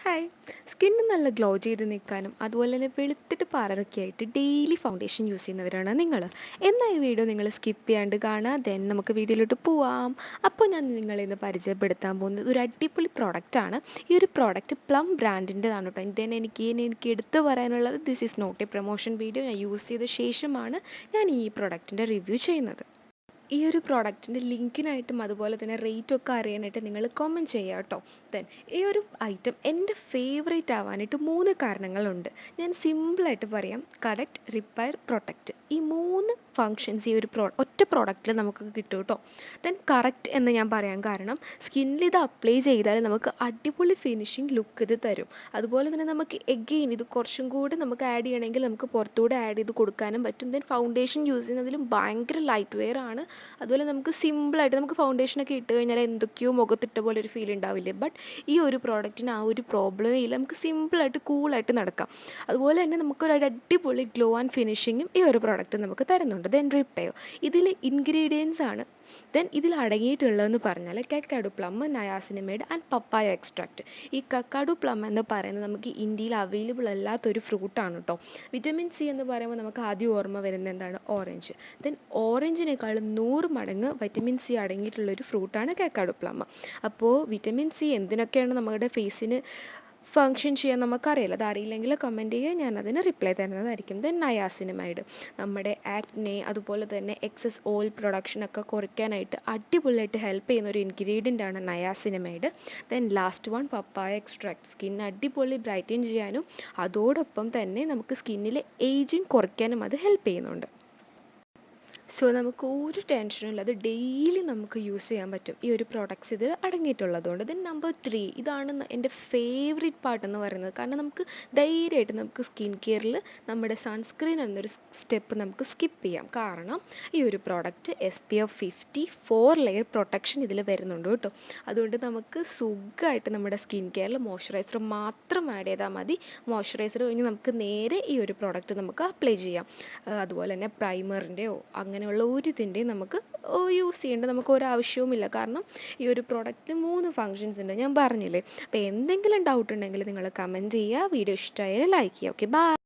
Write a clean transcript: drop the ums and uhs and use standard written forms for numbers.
Hi. Skin നല്ല glow ചെയ്ത് നിൽക്കാനും അതുപോലെ തന്നെ വെളുത്തിട്ട് പാറൊക്കെ ആയിട്ട് ഡെയിലി ഫൗണ്ടേഷൻ യൂസ് ചെയ്യുന്നവരാണ് നിങ്ങൾ. എന്നാൽ ഈ വീഡിയോ നിങ്ങൾ സ്കിപ്പ് ചെയ്യാണ്ട് കാണുക. ദെൻ നമുക്ക് വീഡിയോയിലോട്ട് പോവാം. അപ്പോൾ ഞാൻ നിങ്ങളെ ഇന്ന് പരിചയപ്പെടുത്താൻ പോകുന്നത് ഒരു അടിപൊളി പ്രോഡക്റ്റാണ്. ഈ ഒരു പ്രോഡക്റ്റ് പ്ലം ബ്രാൻഡിൻ്റെതാണ് കേട്ടോ. ദെൻ എനിക്ക് എടുത്തു പറയാനുള്ളത്, this is not a promotion video. ഞാൻ യൂസ് ചെയ്ത ശേഷമാണ് ഞാൻ ഈ പ്രോഡക്റ്റിൻ്റെ റിവ്യൂ ചെയ്യുന്നത്. ഈ ഒരു പ്രോഡക്റ്റിൻ്റെ ലിങ്കിനായിട്ടും അതുപോലെ തന്നെ റേറ്റൊക്കെ അറിയാനായിട്ട് നിങ്ങൾ കമൻറ്റ് ചെയ്യുക കേട്ടോ. ദെൻ ഈ ഒരു ഐറ്റം എൻ്റെ ഫേവറേറ്റ് ആവാനായിട്ട് 3 കാരണങ്ങളുണ്ട്. ഞാൻ സിമ്പിളായിട്ട് പറയാം. Correct, repair, protect. ഈ 3 ഫങ്ഷൻസ് ഈ ഒരു ഒറ്റ പ്രോഡക്റ്റിൽ നമുക്ക് കിട്ടും കേട്ടോ. ദെൻ കറക്റ്റ് എന്ന് ഞാൻ പറയാൻ കാരണം, സ്കിന്നിൽ ഇത് അപ്ലൈ ചെയ്താൽ നമുക്ക് അടിപൊളി ഫിനിഷിങ് ലുക്ക് ഇത് തരും. അതുപോലെ തന്നെ നമുക്ക് എഗെയിൻ ഇത് കുറച്ചും കൂടി നമുക്ക് ആഡ് ചെയ്യണമെങ്കിൽ നമുക്ക് പുറത്തുകൂടെ ആഡ് ചെയ്ത് കൊടുക്കാനും പറ്റും. ദെൻ ഫൗണ്ടേഷൻ യൂസ് ചെയ്യുന്നതിലും ഭയങ്കര ലൈറ്റ് വെയർ ആണ്. അതുപോലെ നമുക്ക് സിമ്പിളായിട്ട് നമുക്ക് ഫൗണ്ടേഷനൊക്കെ ഇട്ട് കഴിഞ്ഞാൽ എന്തൊക്കെയോ മുഖത്തിട്ട പോലെ ഒരു ഫീൽ ഉണ്ടാവില്ലേ. ബട്ട് ഈ ഒരു പ്രോഡക്റ്റിന് ആ ഒരു പ്രോബ്ലമേ ഇല്ല. നമുക്ക് സിമ്പിളായിട്ട് കൂളായിട്ട് നടക്കാം. അതുപോലെ തന്നെ നമുക്കൊരു അടിപൊളി ഗ്ലോ ആൻഡ് ഫിനിഷിങ്ങും ഈ ഒരു പ്രോഡക്റ്റ് നമുക്ക് തരുന്നുണ്ട്. ദെൻ റിപ്പയർ, ഇതിൽ ഇൻഗ്രീഡിയൻസ് ആണ്. ദെൻ ഇതിൽ അടങ്ങിയിട്ടുള്ളതെന്ന് പറഞ്ഞാൽ Kakadu plum, niacinamide and papaya extract. ഈ കക്കാഡു പ്ലം എന്ന് പറയുന്നത് നമുക്ക് ഇന്ത്യയിൽ അവൈലബിൾ അല്ലാത്തൊരു ഫ്രൂട്ടാണ് കേട്ടോ. വിറ്റമിൻ സി എന്ന് പറയുമ്പോൾ നമുക്ക് ആദ്യം ഓർമ്മ വരുന്നത് എന്താണ്? ഓറഞ്ച്. ദെൻ ഓറഞ്ചിനേക്കാളും 100 മടങ്ങ് വിറ്റമിൻ സി അടങ്ങിയിട്ടുള്ളൊരു ഫ്രൂട്ടാണ് കക്കാഡു പ്ലം. അപ്പോൾ വിറ്റമിൻ സി എന്തിനൊക്കെയാണ് നമ്മുടെ ഫേസിന് ഫങ്ഷൻ ചെയ്യാൻ നമുക്കറിയില്ല. അതറിയില്ലെങ്കിൽ കമൻറ്റ് ചെയ്യുക, ഞാനതിന് റിപ്ലൈ തരുന്നതായിരിക്കും. ദെൻ നയാസിനമൈഡ്, നമ്മുടെ ആക്നെ അതുപോലെ തന്നെ എക്സസ് ഓയിൽ പ്രൊഡക്ഷനൊക്കെ കുറയ്ക്കാനായിട്ട് അടിപൊളിയായിട്ട് ഹെൽപ്പ് ചെയ്യുന്ന ഒരു ഇൻഗ്രീഡിയൻ്റ് ആണ് നയാസിനമൈഡ്. ദെൻ ലാസ്റ്റ് വൺ പപ്പായ എക്സ്ട്രാക്ട്. സ്കിൻ അടിപൊളി ബ്രൈറ്റൻ ചെയ്യാനും അതോടൊപ്പം തന്നെ നമുക്ക് സ്കിന്നിലെ ഏജിങ് കുറയ്ക്കാനും അത് ഹെൽപ്പ് ചെയ്യുന്നുണ്ട്. സോ നമുക്ക് ഒരു ടെൻഷനും ഇല്ലാതെ ഡെയിലി നമുക്ക് യൂസ് ചെയ്യാൻ പറ്റും ഈ ഒരു പ്രോഡക്റ്റ്സ് ഇതിൽ അടങ്ങിയിട്ടുള്ളതുകൊണ്ട്. ദെൻ നമ്പർ 3, ഇതാണ് എൻ്റെ ഫേവറേറ്റ് പാർട്ട് എന്ന് പറയുന്നത്. കാരണം നമുക്ക് ധൈര്യമായിട്ട് നമുക്ക് സ്കിൻ കെയറിൽ നമ്മുടെ സൺസ്ക്രീൻ എന്നൊരു സ്റ്റെപ്പ് നമുക്ക് സ്കിപ്പ് ചെയ്യാം. കാരണം ഈ ഒരു പ്രോഡക്റ്റ് SPF 50 4 ലെയർ പ്രൊട്ടക്ഷൻ ഇതിൽ വരുന്നുണ്ട് കേട്ടോ. അതുകൊണ്ട് നമുക്ക് സുഖമായിട്ട് നമ്മുടെ സ്കിൻ കെയറിൽ മോയ്സ്ചറൈസർ മാത്രം ആഡ് ചെയ്താൽ മതി. മോയ്സ്ചറൈസർ കഴിഞ്ഞ് നമുക്ക് നേരെ ഈ ഒരു പ്രോഡക്റ്റ് നമുക്ക് അപ്ലൈ ചെയ്യാം. അതുപോലെ തന്നെ പ്രൈമറിൻ്റെയോ അങ്ങനെയുള്ള ഒരു ഇതിൻ്റെയും നമുക്ക് യൂസ് ചെയ്യേണ്ട നമുക്ക് ഒരാവശ്യവുമില്ല. കാരണം ഈ ഒരു പ്രോഡക്റ്റിന് 3 ഫങ്ഷൻസ് ഉണ്ട്, ഞാൻ പറഞ്ഞില്ലേ. അപ്പോൾ എന്തെങ്കിലും ഡൗട്ട് ഉണ്ടെങ്കിൽ നിങ്ങൾ കമൻറ്റ് ചെയ്യുക. വീഡിയോ ഇഷ്ടമായാൽ ലൈക്ക് ചെയ്യുക. Okay, by.